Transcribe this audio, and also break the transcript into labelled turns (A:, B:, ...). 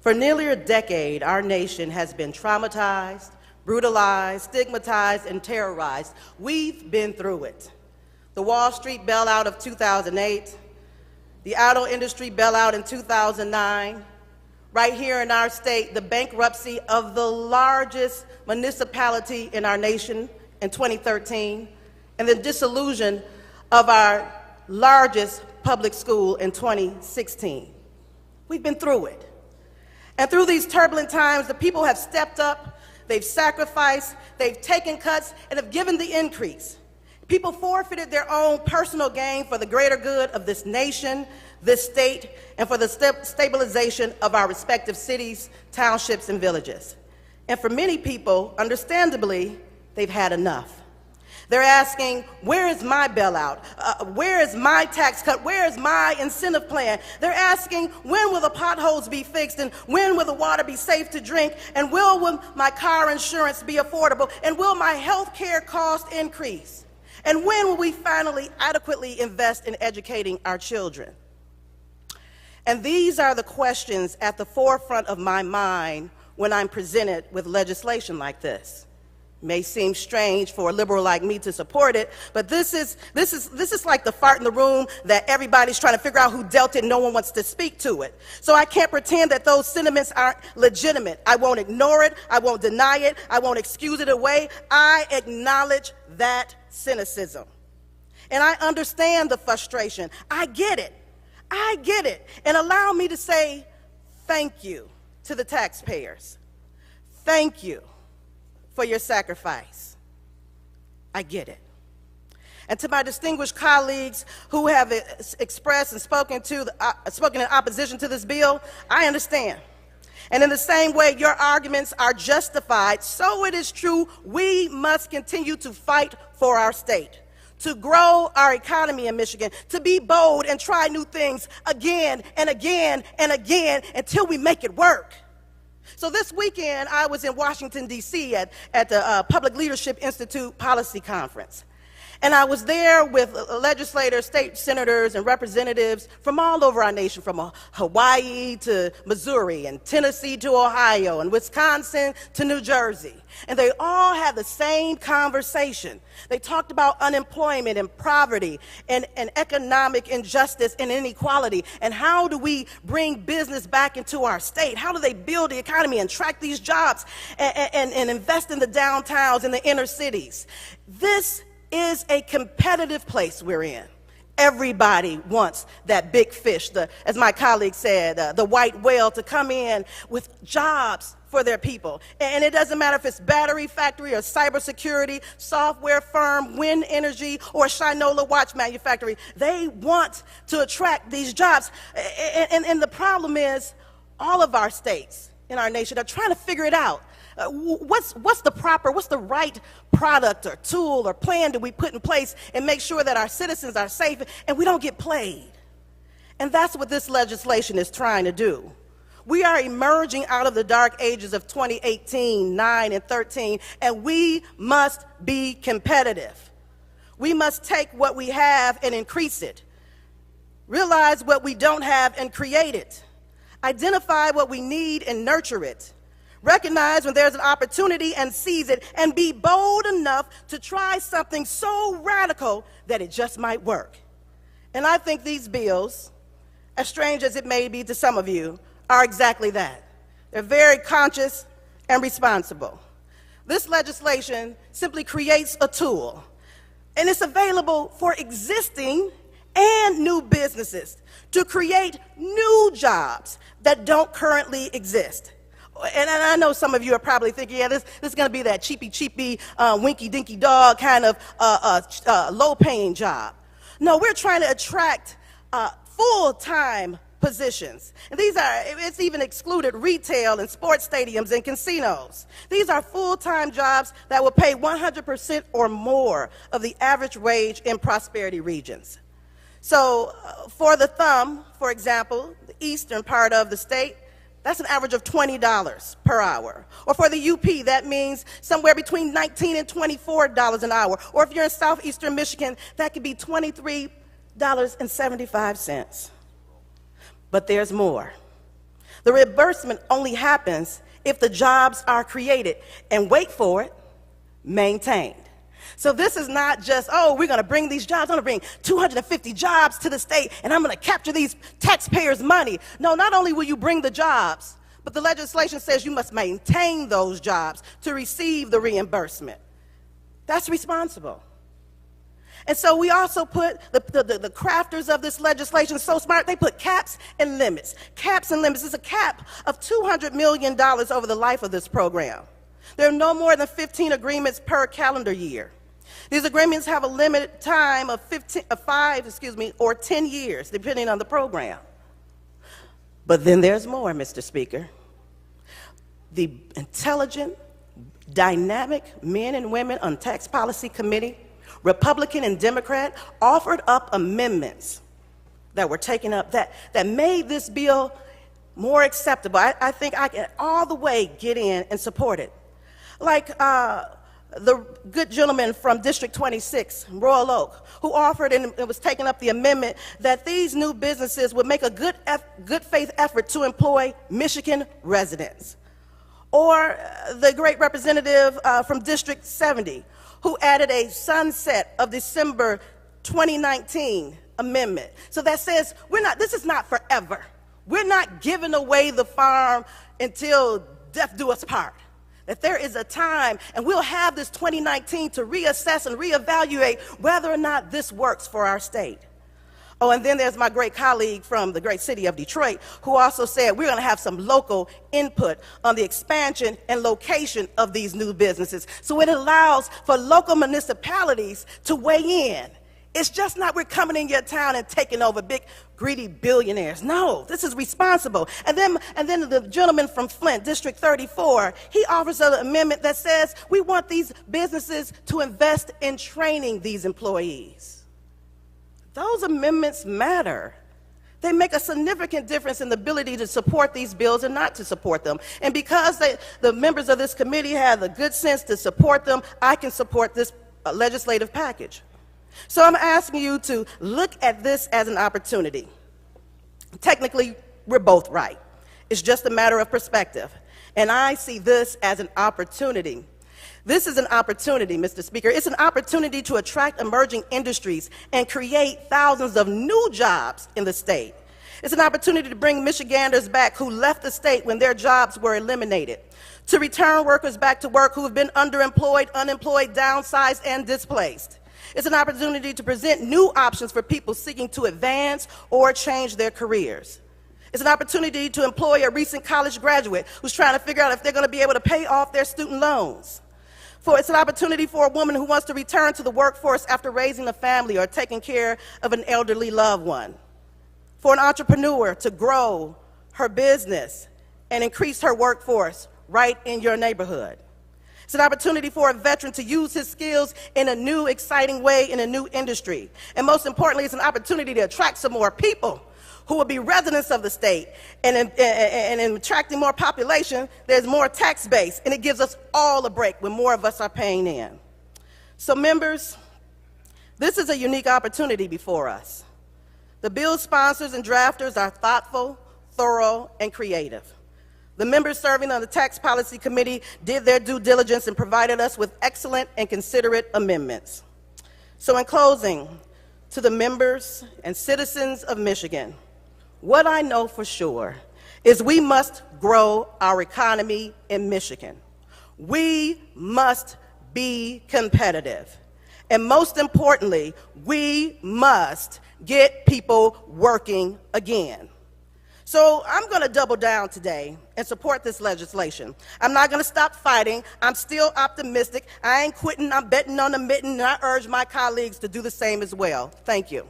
A: For nearly a decade, our nation has been traumatized, brutalized, stigmatized, and terrorized. We've been through it. The Wall Street bailout of 2008, the auto industry bailout in 2009, right here in our state, the bankruptcy of the largest municipality in our nation in 2013, and the dissolution of our largest public school in 2016. We've been through it. And through these turbulent times, the people have stepped up, they've sacrificed, they've taken cuts, and have given the increase. People forfeited their own personal gain for the greater good of this nation, this state, and for the stabilization of our respective cities, townships, and villages. And for many people, understandably, they've had enough. They're asking, where is my bailout? Where is my tax cut? Where is my incentive plan? They're asking, when will the potholes be fixed? And when will the water be safe to drink? And will my car insurance be affordable? And will my health care cost increase? And when will we finally adequately invest in educating our children? And these are the questions at the forefront of my mind when I'm presented with legislation like this. May seem strange for a liberal like me to support it, but this is like the fart in the room that everybody's trying to figure out who dealt it and no one wants to speak to it. So I can't pretend that those sentiments aren't legitimate. I won't ignore it, I won't deny it, I won't excuse it away. I acknowledge that cynicism. And I understand the frustration. I get it. I get it. And allow me to say thank you to the taxpayers. Thank you for your sacrifice. I get it. And to my distinguished colleagues who have expressed and spoken in opposition to this bill, I understand. And in the same way your arguments are justified, so it is true we must continue to fight for our state, to grow our economy in Michigan, to be bold and try new things again and again and again until we make it work. So this weekend, I was in Washington, D.C. at the Public Leadership Institute Policy Conference. And I was there with legislators, state senators, and representatives from all over our nation, from Hawaii to Missouri, and Tennessee to Ohio, and Wisconsin to New Jersey. And they all had the same conversation. They talked about unemployment and poverty and economic injustice and inequality, and how do we bring business back into our state? How do they build the economy and track these jobs and invest in the downtowns and the inner cities? This is a competitive place we're in. Everybody wants that big fish, as my colleague said, the white whale, to come in with jobs for their people. And it doesn't matter if it's battery factory or cybersecurity, software firm, wind energy, or Shinola watch manufacturing. They want to attract these jobs. And the problem is all of our states in our nation are trying to figure it out. What's the right product or tool or plan do we put in place and make sure that our citizens are safe and we don't get played? And that's what this legislation is trying to do. We are emerging out of the dark ages of 2018, 9, and 13, and we must be competitive. We must take what we have and increase it. Realize what we don't have and create it. Identify what we need and nurture it. Recognize when there's an opportunity and seize it, and be bold enough to try something so radical that it just might work. And I think these bills, as strange as it may be to some of you, are exactly that. They're very conscious and responsible. This legislation simply creates a tool, and it's available for existing and new businesses to create new jobs that don't currently exist. And I know some of you are probably thinking, yeah, this is going to be that cheapy, winky-dinky dog kind of low-paying job. No, we're trying to attract full-time positions. And it's even excluded retail and sports stadiums and casinos. These are full-time jobs that will pay 100% or more of the average wage in prosperity regions. So for the thumb, for example, the eastern part of the state, that's an average of $20 per hour. Or for the UP, that means somewhere between $19 and $24 an hour. Or if you're in southeastern Michigan, that could be $23.75. But there's more. The reimbursement only happens if the jobs are created and, wait for it, maintained. So this is not just, oh, we're going to bring these jobs, I'm going to bring 250 jobs to the state, and I'm going to capture these taxpayers' money. No, not only will you bring the jobs, but the legislation says you must maintain those jobs to receive the reimbursement. That's responsible. And so we also put, the crafters of this legislation, so smart, they put caps and limits. Caps and limits. It's a cap of $200 million over the life of this program. There are no more than 15 agreements per calendar year. These agreements have a limited time of 5 or 10 years, depending on the program. But then there's more, Mr. Speaker. The intelligent, dynamic men and women on Tax Policy Committee, Republican and Democrat, offered up amendments that were taken up that made this bill more acceptable. I think I can all the way get in and support it. Like the good gentleman from District 26, Royal Oak, who offered and it was taking up the amendment that these new businesses would make a good faith effort to employ Michigan residents. Or the great representative from District 70, who added a sunset of December 2019 amendment. So that says this is not forever. We're not giving away the farm until death do us part. That there is a time, and we'll have this 2019 to reassess and reevaluate whether or not this works for our state. Oh, and then there's my great colleague from the great city of Detroit, who also said we're going to have some local input on the expansion and location of these new businesses. So it allows for local municipalities to weigh in. It's just not we're coming in your town and taking over big, greedy billionaires. No, this is responsible. And then the gentleman from Flint, District 34, he offers an amendment that says we want these businesses to invest in training these employees. Those amendments matter. They make a significant difference in the ability to support these bills and not to support them. And because the members of this committee have the good sense to support them, I can support this legislative package. So I'm asking you to look at this as an opportunity. Technically, we're both right. It's just a matter of perspective. And I see this as an opportunity. This is an opportunity, Mr. Speaker. It's an opportunity to attract emerging industries and create thousands of new jobs in the state. It's an opportunity to bring Michiganders back who left the state when their jobs were eliminated, to return workers back to work who have been underemployed, unemployed, downsized, and displaced. It's an opportunity to present new options for people seeking to advance or change their careers. It's an opportunity to employ a recent college graduate who's trying to figure out if they're going to be able to pay off their student loans. It's an opportunity for a woman who wants to return to the workforce after raising a family or taking care of an elderly loved one. For an entrepreneur to grow her business and increase her workforce right in your neighborhood. It's an opportunity for a veteran to use his skills in a new, exciting way in a new industry. And most importantly, it's an opportunity to attract some more people who will be residents of the state. And in attracting more population, there's more tax base, and it gives us all a break when more of us are paying in. So members, this is a unique opportunity before us. The bill sponsors and drafters are thoughtful, thorough, and creative. The members serving on the Tax Policy Committee did their due diligence and provided us with excellent and considerate amendments. So in closing, to the members and citizens of Michigan, what I know for sure is we must grow our economy in Michigan. We must be competitive. And most importantly, we must get people working again. So I'm going to double down today and support this legislation. I'm not going to stop fighting. I'm still optimistic. I ain't quitting. I'm betting on the mitten, and I urge my colleagues to do the same as well. Thank you.